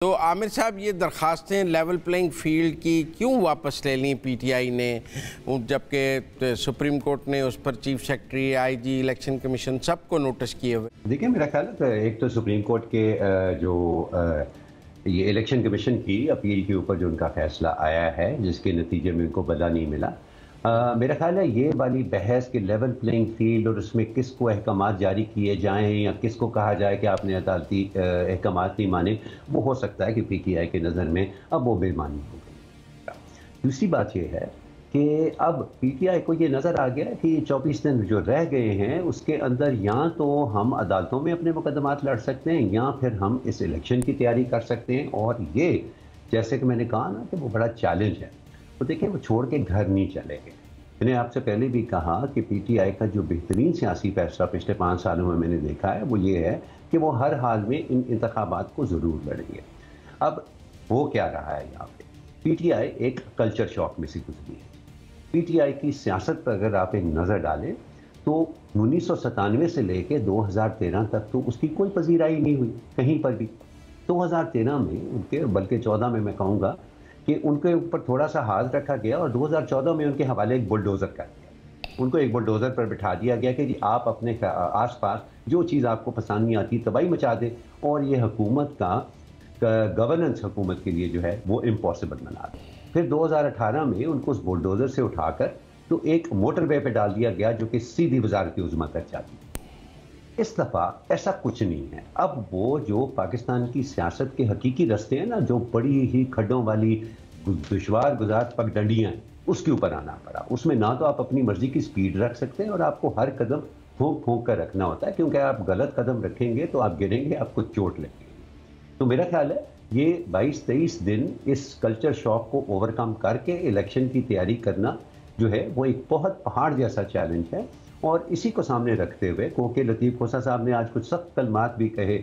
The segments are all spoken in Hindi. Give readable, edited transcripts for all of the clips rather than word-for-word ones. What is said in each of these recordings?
तो आमिर साहब, ये दरख्वास्तें लेवल प्लेइंग फील्ड की क्यों वापस ले ली पीटीआई ने, जबकि सुप्रीम कोर्ट ने उस पर chief secretary, IG, election commission सबको नोटिस किए हुए? देखिए, मेरा ख्याल है एक तो सुप्रीम कोर्ट के जो ये इलेक्शन कमीशन की अपील के ऊपर जो उनका फैसला आया है, जिसके नतीजे में उनको बदला नहीं मिला, मेरा ख्याल है ये वाली बहस के लेवल प्लेइंग फील्ड और उसमें किसको अहकामात जारी किए जाएं या किसको कहा जाए कि आपने अदालती अहकामात नहीं माने, वो हो सकता है कि पीटीआई के नज़र में अब वो बेमानी हो गई। दूसरी बात ये है कि अब पीटीआई को ये नज़र आ गया कि 24 दिन जो रह गए हैं उसके अंदर या तो हम अदालतों में अपने मुकदमात लड़ सकते हैं या फिर हम इस इलेक्शन की तैयारी कर सकते हैं। और ये जैसे कि मैंने कहा ना कि वो बड़ा चैलेंज है। तो देखिए, वो छोड़ के घर नहीं चलेंगे। मैंने आपसे पहले भी कहा कि पीटीआई का जो बेहतरीन सियासी फैसला पिछले 5 सालों में मैंने देखा है वो ये है कि वो हर हाल में इन इंतखाबात को ज़रूर लड़ेंगे। अब वो क्या रहा है यहाँ पे, पीटीआई एक कल्चर शॉक में से गुजरी है। पीटीआई की सियासत पर अगर आप एक नज़र डालें तो 1997 से लेकर 2013 तक तो उसकी कोई पजीराई नहीं हुई कहीं पर भी। 2013 में उनके, बल्कि 14 में मैं कहूँगा कि उनके ऊपर थोड़ा सा हाथ रखा गया और 2014 में उनके हवाले एक बुलडोज़र कर दिया। उनको एक बुलडोज़र पर बिठा दिया गया कि जी आप अपने आसपास जो चीज़ आपको पसंद नहीं आती तबाही मचा दे, और ये हुकूमत का गवर्नेंस हुकूमत के लिए जो है वो इम्पॉसिबल बना दे। फिर 2018 में उनको उस बुलडोज़र से उठाकर तो एक मोटरवे पे डाल दिया गया जो कि सीधी वज़ारत उज़्मा तक जाती। इस दफ़ा ऐसा कुछ नहीं है। अब वो जो पाकिस्तान की सियासत के हकीकी रास्ते हैं ना, जो बड़ी ही खड्डों वाली दुश्वार गुजार पगडंडियाँ हैं, उसके ऊपर आना पड़ा। उसमें ना तो आप अपनी मर्जी की स्पीड रख सकते हैं और आपको हर कदम फूंक फूंक कर रखना होता है, क्योंकि आप गलत कदम रखेंगे तो आप गिरेंगे, आपको चोट लगेगी। तो मेरा ख्याल है ये 22-23 दिन इस कल्चर शॉक को ओवरकम करके इलेक्शन की तैयारी करना जो है वो एक बहुत पहाड़ जैसा चैलेंज है। और इसी को सामने रखते हुए क्योंकि लतीफ़ खोसा साहब ने आज कुछ सख्त कलमात भी कहे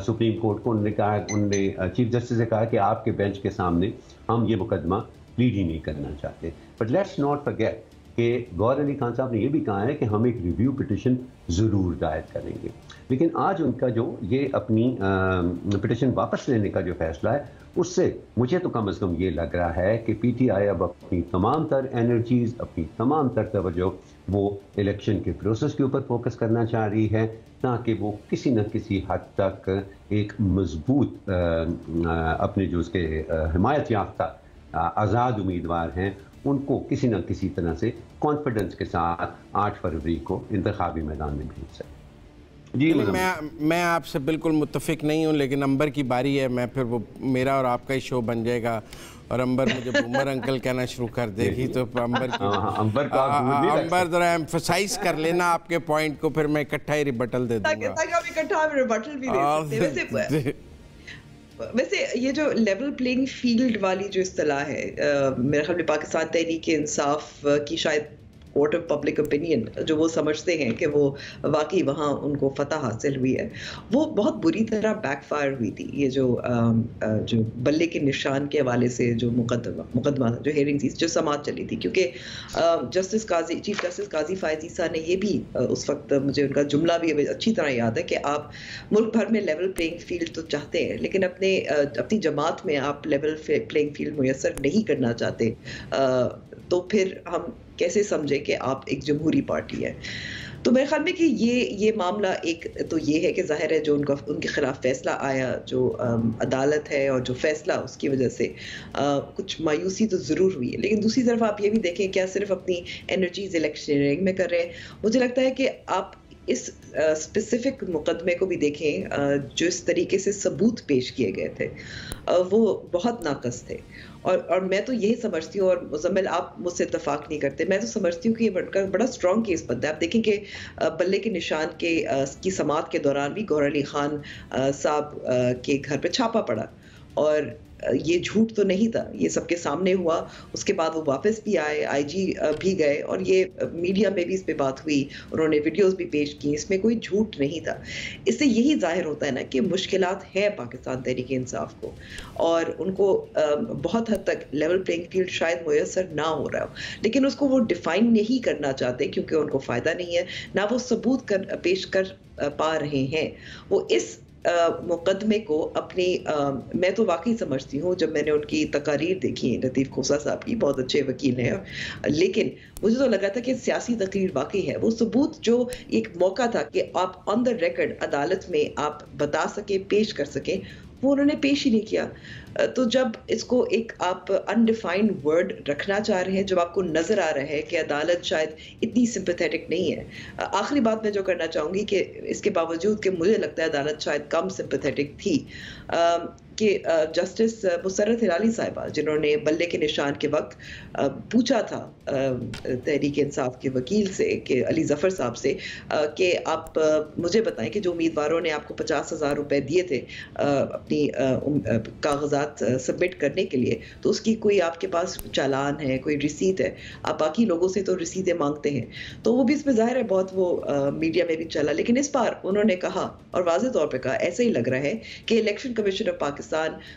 सुप्रीम कोर्ट को। उन्होंने कहा, उन्होंने चीफ जस्टिस से कहा कि आपके बेंच के सामने हम ये मुकदमा प्लीड ही नहीं करना चाहते। बट लेट्स नॉट फॉरगेट कि गौहर अली खान साहब ने यह भी कहा है कि हम एक रिव्यू पिटिशन ज़रूर दायर करेंगे। लेकिन आज उनका जो ये अपनी पिटिशन वापस लेने का जो फैसला है, उससे मुझे तो कम से कम ये लग रहा है कि पीटीआई अब अपनी तमाम तर एनर्जीज, अपनी तमाम तर तवज्जो वो इलेक्शन के प्रोसेस के ऊपर फोकस करना चाह रही है, ताकि वो किसी न किसी हद तक एक मजबूत अपने जो उसके हिमायत याफ्ता आज़ाद उम्मीदवार हैं उनको किसी न किसी तरह से कॉन्फिडेंस के साथ 8 फरवरी को इंतखाबी मैदान में भेज सकें। जी, मैं आपसे बिल्कुल मुत्तफिक नहीं हूँ, लेकिन अंबर की बारी है। मैं फिर वो मेरा और आपका ही शो बन जाएगा और अंबर मुझे बूमर अंकल कहना शुरू कर देगी, तो अंबर जरा एम्फसाइज कर लेना आपके पॉइंट को, फिर मैं इकट्ठा ही रिबटल दे दूंगा। वैसे ये जो लेवल प्लेइंग फील्ड वाली जो इस्तिलाह है, मेरे ख्याल में पाकिस्तान तहरीक इंसाफ की शायद कोर्ट ऑफ पब्लिक ओपिनियन जो वो समझते हैं कि वो वाकई वहाँ उनको फतह हासिल हुई है, वो बहुत बुरी तरह बैकफायर हुई थी। ये जो बल्ले के निशान के हवाले से जो मुकदमा जो हेयरिंग थी, जो समाअत चली थी, क्योंकि चीफ जस्टिस काजी फायज ईसा ने ये भी उस वक्त, मुझे उनका जुमला भी अच्छी तरह याद है कि आप मुल्क भर में लेवल प्लेइंग फील्ड तो चाहते हैं, लेकिन अपनी जमात में आप लेवल प्लेइंग फील्ड मुयस्सर नहीं करना चाहते, तो फिर हम कैसे समझे कि आप एक जमहूरी पार्टी है। तो मेरे ख्याल में कि ये मामला एक तो ये है कि जाहिर है जो उनके खिलाफ फैसला आया, जो अदालत है और जो फैसला, उसकी वजह से कुछ मायूसी तो ज़रूर हुई है। लेकिन दूसरी तरफ आप ये भी देखें, क्या सिर्फ अपनी एनर्जीज इलेक्शनियरिंग में कर रहे हैं? मुझे लगता है कि आप इस स्पेसिफिक मुकदमे को भी देखें, जो इस तरीके से सबूत पेश किए गए थे वो बहुत नाकस थे। और मैं तो यही समझती हूँ, और मुजम्मिल आप मुझसे इत्तेफाक नहीं करते, मैं तो समझती हूँ कि ये बड़ा स्ट्रॉन्ग केस बनता है। आप देखें कि बल्ले के निशान की समाअत के दौरान भी गौहर अली खान साहब के घर पे छापा पड़ा, और ये झूठ तो नहीं था, ये सबके सामने हुआ। उसके बाद वो वापस भी आए, आईजी भी गए, और ये मीडिया में भी इस पे बात हुई, उन्होंने वीडियोस भी पेश की, इसमें कोई झूठ नहीं था। इससे यही जाहिर होता है ना कि मुश्किलात है पाकिस्तान तहरीक इंसाफ को, और उनको बहुत हद तक लेवल प्लेइंग फील्ड शायद मुयस्सर ना हो रहा हो, लेकिन उसको वो डिफाइन नहीं करना चाहते, क्योंकि उनको फ़ायदा नहीं है, ना वो सबूत पेश कर पा रहे हैं। वो इस मुकदमे को अपनी मैं तो वाकई समझती हूँ, जब मैंने उनकी तकारीर देखी, लतीफ़ खोसा साहब की, बहुत अच्छे वकील हैं, लेकिन मुझे तो लगा था कि सियासी तकरीर वाकई है। वो सबूत जो एक मौका था कि आप ऑन द रिकॉर्ड अदालत में आप बता सके, पेश कर सकें, वो उन्होंने पेश ही नहीं किया। तो जब इसको एक आप अनडिफाइंड वर्ड रखना चाह रहे हैं, जब आपको नजर आ रहा है कि अदालत शायद इतनी सिंपैथेटिक नहीं है, आखिरी बात मैं जो करना चाहूंगी कि इसके बावजूद कि मुझे लगता है अदालत शायद कम सिंपैथेटिक थी, कि जस्टिस मुसर्रत हिलाली साहिबा, जिन्होंने बल्ले के निशान के वक्त पूछा था तहरीक इंसाफ के वकील से, कि अली जफर साहब से, कि आप मुझे बताएं कि जो उम्मीदवारों ने आपको 50,000 रुपए दिए थे अपनी कागजात सबमिट करने के लिए, तो उसकी कोई आपके पास चालान है, कोई रिसीट है? आप बाकी लोगों से तो रसीदें मांगते हैं। तो वो भी इसमें जाहिर है बहुत वो मीडिया में भी चला, लेकिन इस बार उन्होंने कहा और वाज़ेह तौर पे कहा, ऐसे ही लग रहा है कि इलेक्शन कमीशन ऑफ पाकिस्तान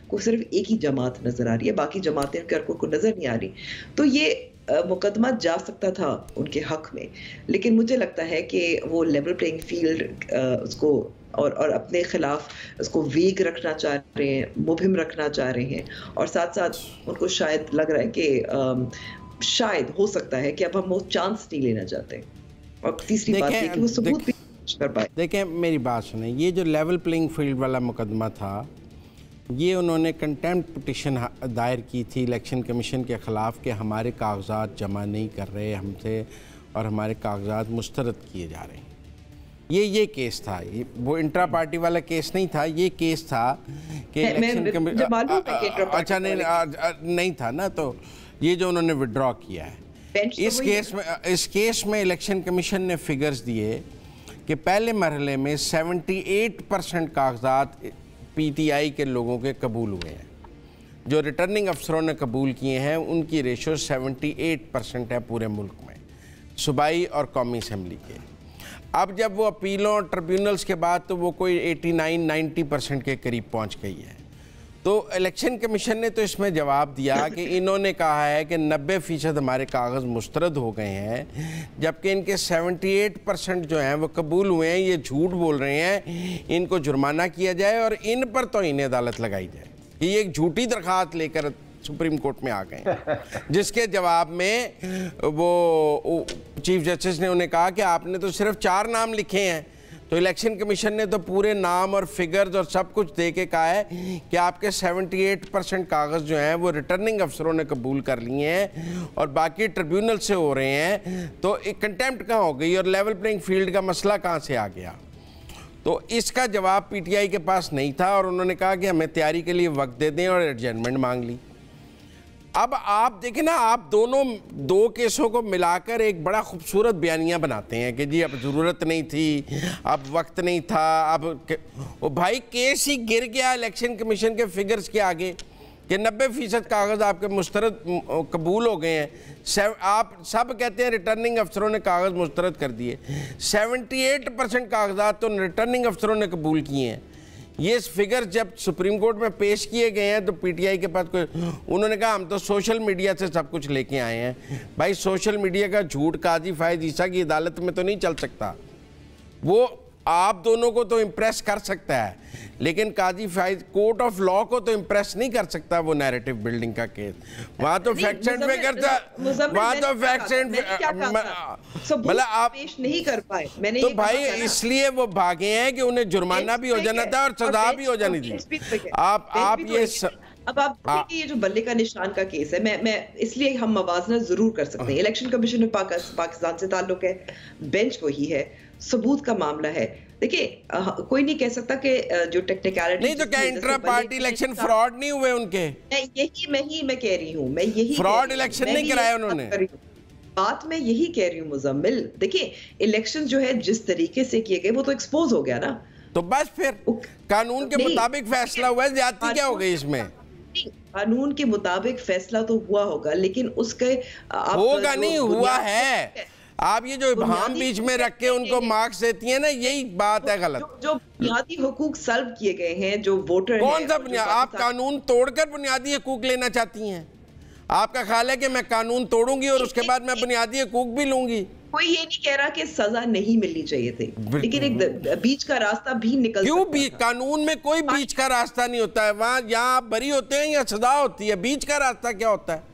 को सिर्फ एक ही जमात नजर आ रही है, बाकी जमातें को नजर नहीं आ रही। तो ये मुकदमा जा सकता था उनके हक में, लेकिन मुझे लगता है कि वो लेवल प्लेइंग फील्ड उसको और अपने खिलाफ उसको वीक रखना चाह रहे हैं, मुबहिम रखना चाह रहे हैं, और साथ साथ उनको शायद लग रहा है कि शायद हो सकता है कि अब हम वो चांस नहीं लेना चाहते। और तीसरी बात है कि वो सबूत भी कर पाए। देखें, मेरी बात सुने, ये जो लेवल प्लेइंग फील्ड वाला मुकदमा था, ये उन्होंने कंटेम्प्ट पिटिशन दायर की थी इलेक्शन कमीशन के ख़िलाफ़ कि हमारे कागजात जमा नहीं कर रहे हमसे और हमारे कागजात मुस्तरद किए जा रहे हैं। ये केस था, ये वो इंट्रा पार्टी वाला केस नहीं था। ये केस था कि इलेक्शन कमीशन, अच्छा नहीं था ना, तो ये जो उन्होंने विड्रॉ किया है, इस केस में इलेक्शन कमीशन ने फिगर्स दिए कि पहले मरहले में 78% कागजात पीटीआई के लोगों के कबूल हुए हैं। जो रिटर्निंग अफसरों ने कबूल किए हैं उनकी रेशो 78% है पूरे मुल्क में, सूबाई और कौमी असम्बली के। अब जब वो अपीलों ट्रिब्यूनल्स के बाद तो वो कोई 89-90% के करीब पहुंच गई है। तो इलेक्शन कमीशन ने तो इसमें जवाब दिया कि इन्होंने कहा है कि 90% हमारे कागज़ मुस्तरद हो गए हैं, जबकि इनके 78% जो हैं वो कबूल हुए हैं। ये झूठ बोल रहे हैं, इनको जुर्माना किया जाए और इन पर तो इन्हें अदालत लगाई जाए। ये एक झूठी दरख्वास्त लेकर सुप्रीम कोर्ट में आ गए, जिसके जवाब में वो चीफ जस्टिस ने उन्हें कहा कि आपने तो सिर्फ 4 नाम लिखे हैं। तो इलेक्शन कमीशन ने तो पूरे नाम और फिगर्स और सब कुछ दे के कहा है कि आपके 78% कागज़ जो हैं वो रिटर्निंग अफसरों ने कबूल कर लिए हैं और बाकी ट्रिब्यूनल से हो रहे हैं। तो एक कंटेम्प्ट कहाँ हो गई और लेवल प्लेइंग फील्ड का मसला कहाँ से आ गया? तो इसका जवाब पीटीआई के पास नहीं था और उन्होंने कहा कि हमें तैयारी के लिए वक्त दे दें और एडजमेंट मांग ली। अब आप देखें ना, आप दो केसों को मिलाकर एक बड़ा खूबसूरत बयानिया बनाते हैं कि जी अब ज़रूरत नहीं थी, अब वक्त नहीं था, अब वो भाई केस ही गिर गया इलेक्शन कमीशन के फिगर्स के आगे कि 90% कागज़ आपके मुस्तरद कबूल हो गए हैं। आप सब कहते हैं रिटर्निंग अफसरों ने कागज़ मुस्तरद कर दिए, 78% कागजात तो रिटर्निंग अफसरों ने कबूल किए हैं। ये फिगर जब सुप्रीम कोर्ट में पेश किए गए हैं तो पीटीआई के पास कोई, उन्होंने कहा हम तो सोशल मीडिया से सब कुछ लेके आए हैं। भाई सोशल मीडिया का झूठ काजी फायद ईसा की अदालत में तो नहीं चल सकता। वो आप दोनों को तो इम्प्रेस कर सकता है, लेकिन काजी फायद कोर्ट ऑफ लॉ को तो इम्प्रेस नहीं कर सकता। वो नैरेटिव बिल्डिंग का केस वहाँ तो फैक्ट्स एंड फिगर था, वहाँ तो फैक्ट्स एंड मतलब आप पेश नहीं कर पाए। मैंने तो भाई इसलिए वो भागे हैं कि उन्हें जुर्माना भी हो जाना था और सजा भी हो जानी थी। आप ये अब आप देखिए कि ये जो बल्ले का निशान का केस है, मैं इसलिए हम मवाजना जरूर कर सकते हैं। इलेक्शन कमीशन पाकिस्तान से ताल्लुक है, बेंच वही है, सबूत का मामला है। देखिए कोई नहीं कह सकता कि जो टेक्निकलिटी नहीं, तो क्या इंट्रा पार्टी इलेक्शन फ्रॉड नहीं हुए उनके? मैं कह रही हूँ, मैं यही फ्रॉड इलेक्शन नहीं कराया उन्होंने। बात मैं यही कह रही हूँ मुजम्मिल। देखिए इलेक्शन जो है जिस तरीके से किए गए वो तो एक्सपोज हो गया ना। तो बस फिर कानून के मुताबिक फैसला हुआ है, ज्यादती क्या हो गई इसमें? कानून के मुताबिक फैसला तो हुआ होगा, लेकिन उसके होगा नहीं हुआ है। आप ये जो भाम बीच में रख के उनको मार्क्स देती हैं ना, यही बात है गलत। जो बुनियादी हुकूक सल्ब किए गए हैं, जो वोटर कौन सा बुनियादी? आप कानून तोड़कर बुनियादी हुकूक लेना चाहती हैं? आपका ख्याल है कि मैं कानून तोड़ूंगी और उसके बाद मैं बुनियादी हुकूक भी लूंगी? कोई ये नहीं कह रहा कि सजा नहीं मिलनी चाहिए थी, लेकिन एक बीच का रास्ता भी निकल क्यों? सकता था। कानून में कोई बीच का रास्ता नहीं होता है। वहां या आप बरी होते हैं या सजा होती है, बीच का रास्ता क्या होता है?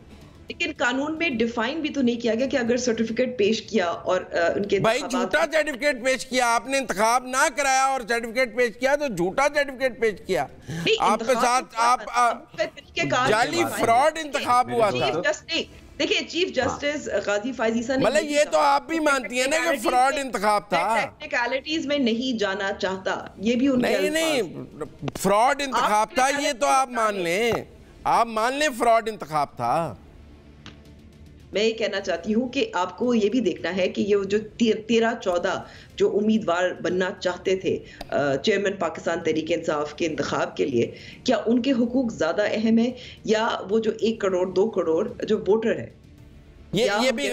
लेकिन कानून में डिफाइन भी तो नहीं किया गया कि अगर सर्टिफिकेट पेश किया और उनके भाई झूठा सर्टिफिकेट पेश किया आपने, इंतखाब ना कराया और सर्टिफिकेट पेश किया तो झूठा सर्टिफिकेट पेश किया आपके साथ, आप जाली फ्रॉड इंतखाब हुआ था। देखिए चीफ जस्टिस गाजी फायजी साहब, मतलब ये तो आप भी मानती है ना कि फ्रॉड इंतखाब था। टेक्निकलिटीज में नहीं जाना चाहता, ये भी उनके नहीं फ्रॉड इंतखाब था, ये तो आप मान लें, आप मान लें फ्रॉड इंतखाब था। मैं ये कहना चाहती हूँ कि आपको ये भी देखना है कि ये जो 13-14 जो उम्मीदवार बनना चाहते थे चेयरमैन पाकिस्तान तहरीक इंसाफ के इंतखाब के लिए, क्या उनके हुकूक ज्यादा अहम है या वो जो 1 करोड़ 2 करोड़ जो वोटर है? ये भी